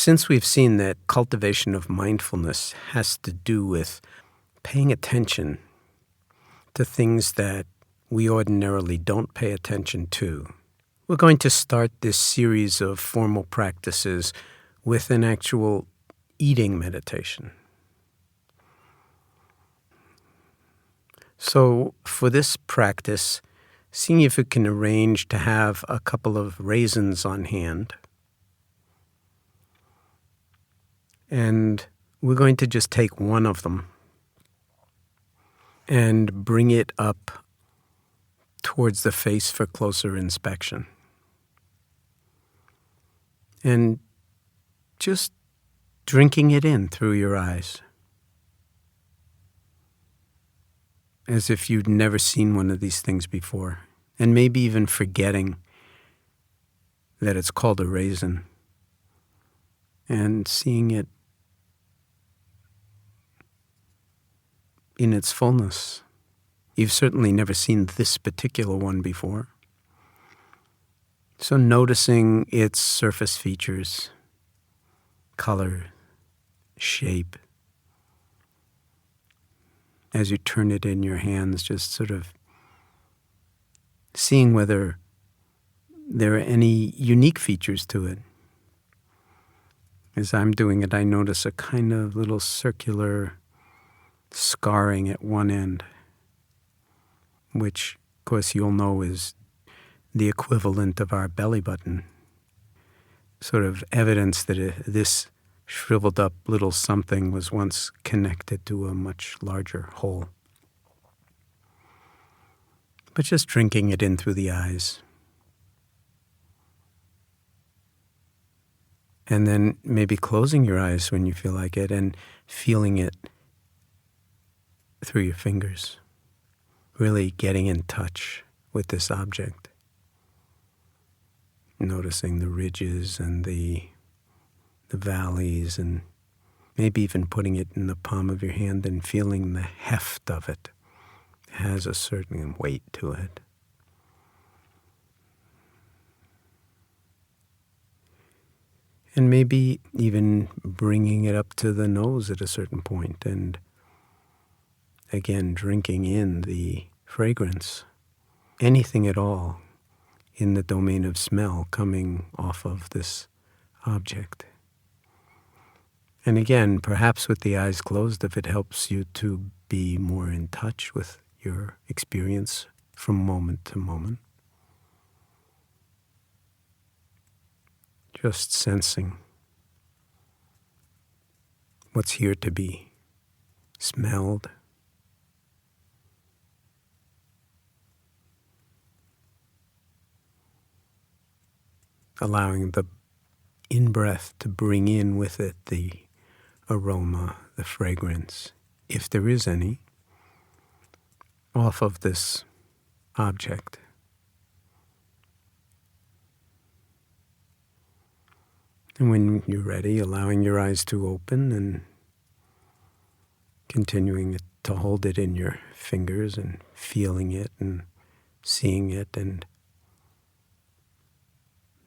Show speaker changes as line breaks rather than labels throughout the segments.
Since we've seen that cultivation of mindfulness has to do with paying attention to things that we ordinarily don't pay attention to, we're going to start this series of formal practices with an actual eating meditation. So for this practice, seeing if you can arrange to have a couple of raisins on hand. And we're going to just take one of them and bring it up towards the face for closer inspection. And just drinking it in through your eyes, as if you'd never seen one of these things before, and maybe even forgetting that it's called a raisin, and seeing it in its fullness. You've certainly never seen this particular one before. So noticing its surface features, color, shape. As you turn it in your hands, just sort of seeing whether there are any unique features to it. As I'm doing it, I notice a kind of little circular scarring at one end, which, of course, you'll know is the equivalent of our belly button. Sort of evidence that this shriveled up little something was once connected to a much larger whole. But just drinking it in through the eyes. And then maybe closing your eyes when you feel like it and feeling it through your fingers. Really getting in touch with this object. Noticing the ridges and the valleys, and maybe even putting it in the palm of your hand and feeling the heft of it. It has a certain weight to it. And maybe even bringing it up to the nose at a certain point and again drinking in the fragrance, anything at all in the domain of smell coming off of this object. And again, perhaps with the eyes closed, if it helps you to be more in touch with your experience from moment to moment. Just sensing what's here to be smelled. Allowing the in-breath to bring in with it the aroma, the fragrance, if there is any, off of this object. And when you're ready, allowing your eyes to open and continuing to hold it in your fingers and feeling it and seeing it, and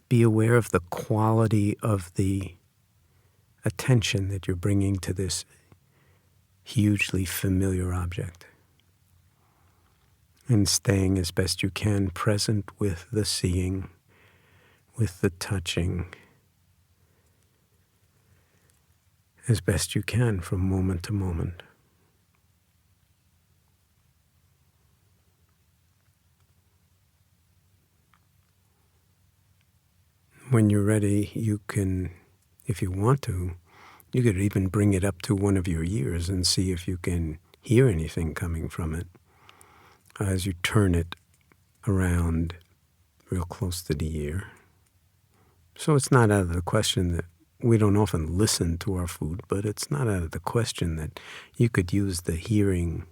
be aware of the quality of the attention that you're bringing to this hugely familiar object. And staying as best you can present with the seeing, with the touching, as best you can from moment to moment. When you're ready, you can, if you want to, you could even bring it up to one of your ears and see if you can hear anything coming from it as you turn it around real close to the ear. So it's not out of the question that we don't often listen to our food, but it's not out of the question that you could use the hearing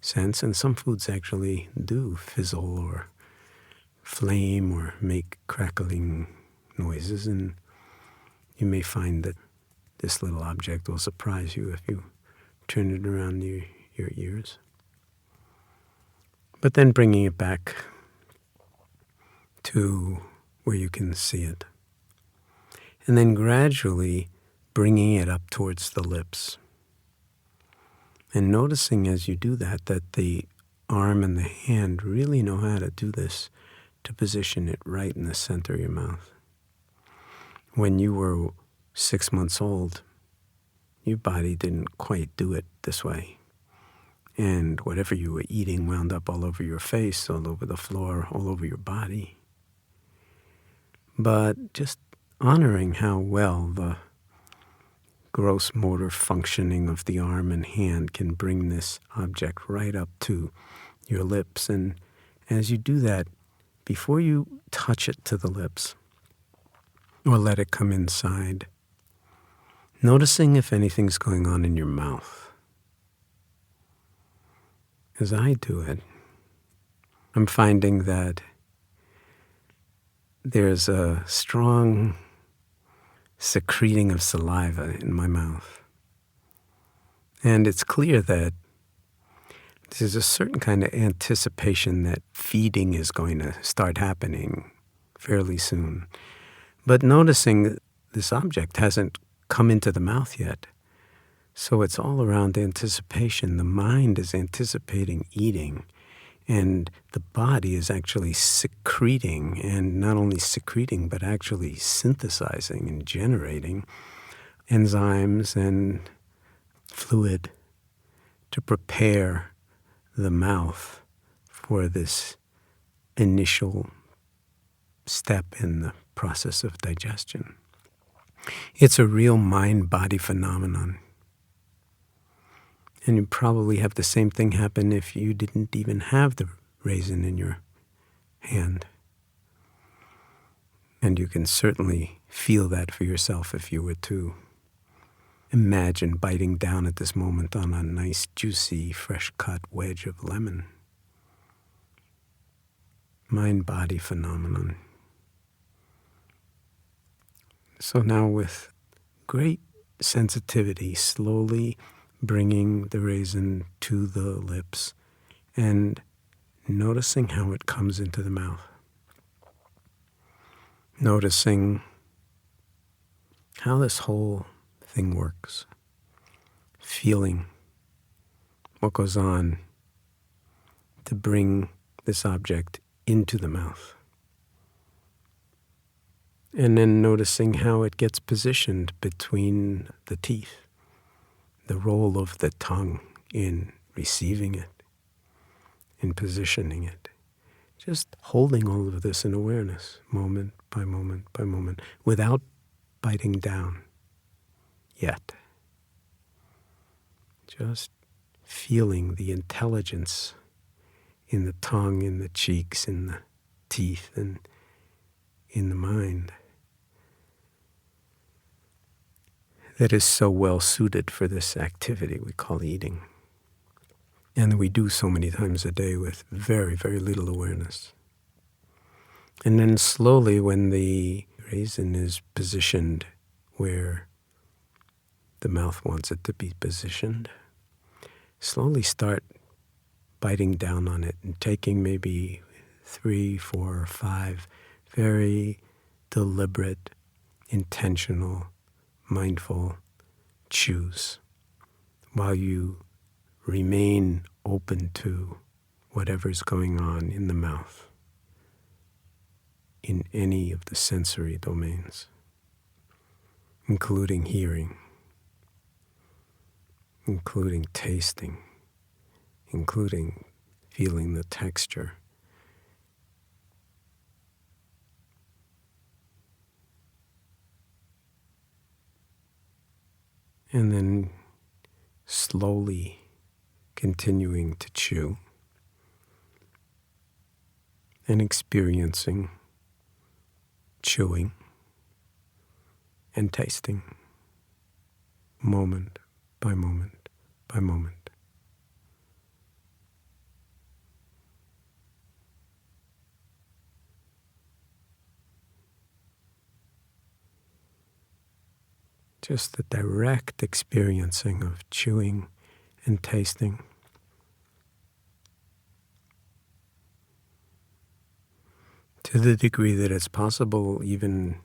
sense, and some foods actually do fizzle or flame or make crackling noises, and you may find that this little object will surprise you if you turn it around near your ears. But then bringing it back to where you can see it. And then gradually bringing it up towards the lips. And noticing as you do that the arm and the hand really know how to do this, to position it right in the center of your mouth. When you were 6 months old, your body didn't quite do it this way. And whatever you were eating wound up all over your face, all over the floor, all over your body. But just honoring how well the gross motor functioning of the arm and hand can bring this object right up to your lips. And as you do that, before you touch it to the lips or let it come inside, noticing if anything's going on in your mouth. As I do it, I'm finding that there's a strong secreting of saliva in my mouth. And it's clear that there's a certain kind of anticipation that feeding is going to start happening fairly soon. But noticing that this object hasn't come into the mouth yet. So it's all around anticipation. The mind is anticipating eating, and the body is actually secreting, and not only secreting, but actually synthesizing and generating enzymes and fluid to prepare the mouth for this initial step in the process of digestion. It's a real mind-body phenomenon. And you probably have the same thing happen if you didn't even have the raisin in your hand. And you can certainly feel that for yourself if you were to imagine biting down at this moment on a nice, juicy, fresh-cut wedge of lemon. Mind-body phenomenon. So now with great sensitivity, slowly bringing the raisin to the lips and noticing how it comes into the mouth. Noticing how this whole thing works. Feeling what goes on to bring this object into the mouth. And then noticing how it gets positioned between the teeth. The role of the tongue in receiving it, in positioning it. Just holding all of this in awareness, moment by moment by moment, without biting down yet. Just feeling the intelligence in the tongue, in the cheeks, in the teeth, and in the mind that is so well suited for this activity we call eating. And that we do so many times a day with very, very little awareness. And then slowly, when the raisin is positioned where the mouth wants it to be positioned, slowly start biting down on it and taking maybe 3, 4, or 5 very deliberate, intentional, mindful chews while you remain open to whatever's going on in the mouth in any of the sensory domains, including hearing, including tasting, including feeling the texture. And then slowly continuing to chew and experiencing chewing and tasting moment by moment by moment. Just the direct experiencing of chewing and tasting. To the degree that it's possible, even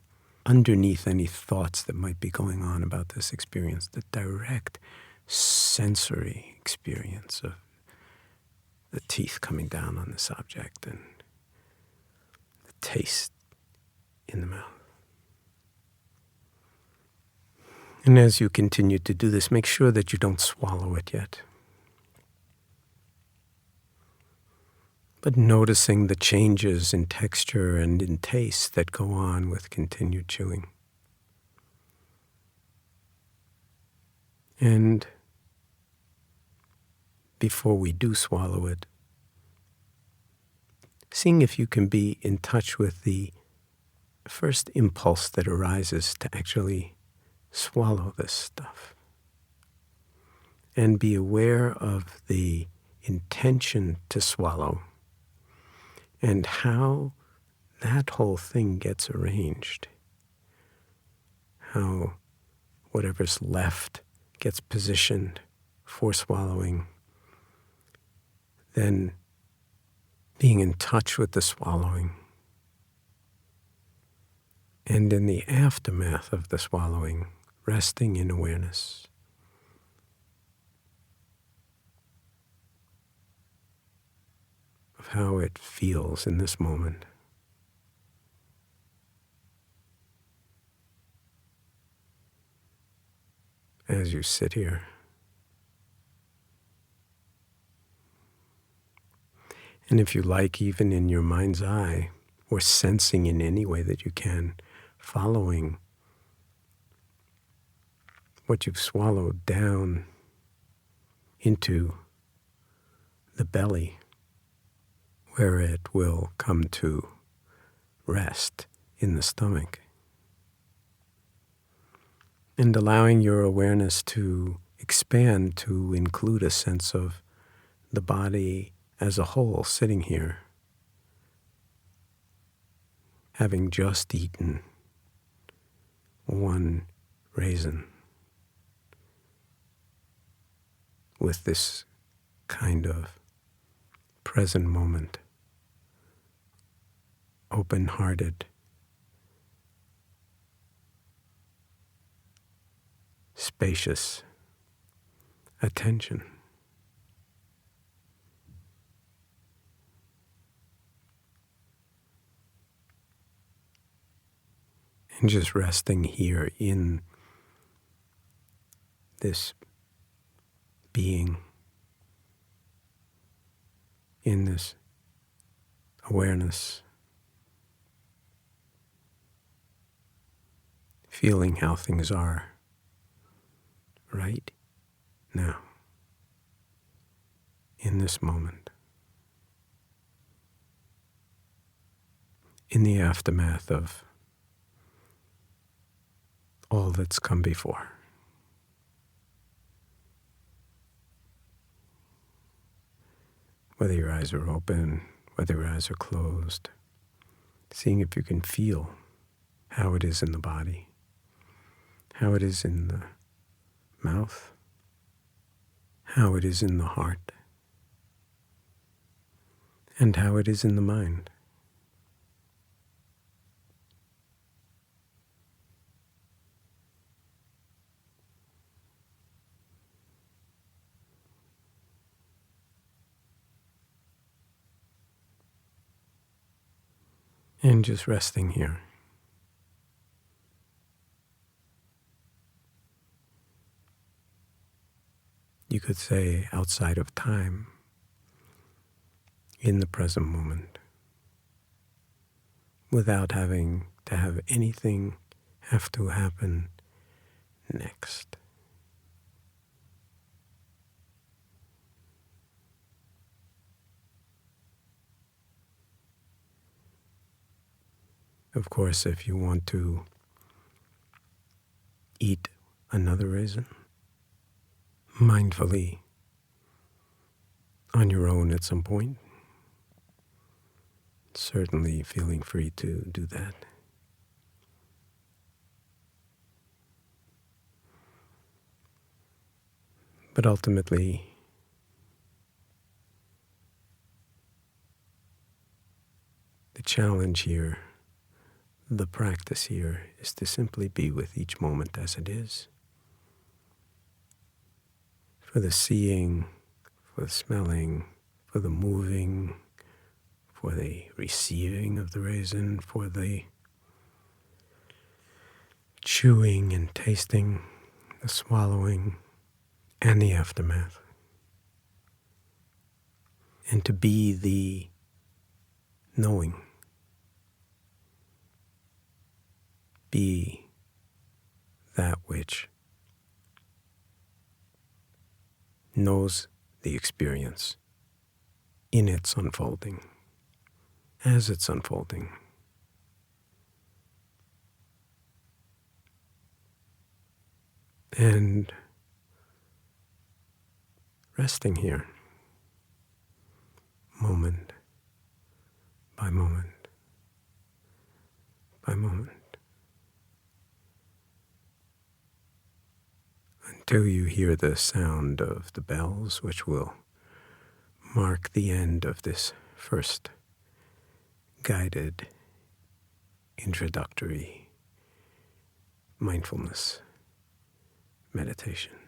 underneath any thoughts that might be going on about this experience, the direct sensory experience of the teeth coming down on this object and the taste in the mouth. And as you continue to do this, make sure that you don't swallow it yet. But noticing the changes in texture and in taste that go on with continued chewing. And before we do swallow it, seeing if you can be in touch with the first impulse that arises to actually swallow this stuff. And be aware of the intention to swallow and how that whole thing gets arranged. How whatever's left gets positioned for swallowing. Then being in touch with the swallowing. And in the aftermath of the swallowing, resting in awareness. Of how it feels in this moment. As you sit here. And if you like, even in your mind's eye, or sensing in any way that you can, following what you've swallowed down into the belly, where it will come to rest in the stomach. And allowing your awareness to expand to include a sense of the body as a whole sitting here, having just eaten one raisin with this kind of present moment, open-hearted, spacious attention. And just resting here in this being, in this awareness, feeling how things are right now, in this moment, in the aftermath of all that's come before. Whether your eyes are open, whether your eyes are closed, seeing if you can feel how it is in the body, how it is in the mouth, how it is in the heart, and how it is in the mind. And just resting here. You could say outside of time, in the present moment, without having to have anything have to happen next. Of course, if you want to eat another raisin, mindfully, on your own at some point, certainly feeling free to do that. But ultimately, the challenge here, the practice here is to simply be with each moment as it is. For the seeing, for the smelling, for the moving, for the receiving of the raisin, for the chewing and tasting, the swallowing, and the aftermath. And to be the knowing. Be that which knows the experience in its unfolding, as it's unfolding. And resting here, moment by moment by moment, until you hear the sound of the bells, which will mark the end of this first guided introductory mindfulness meditation.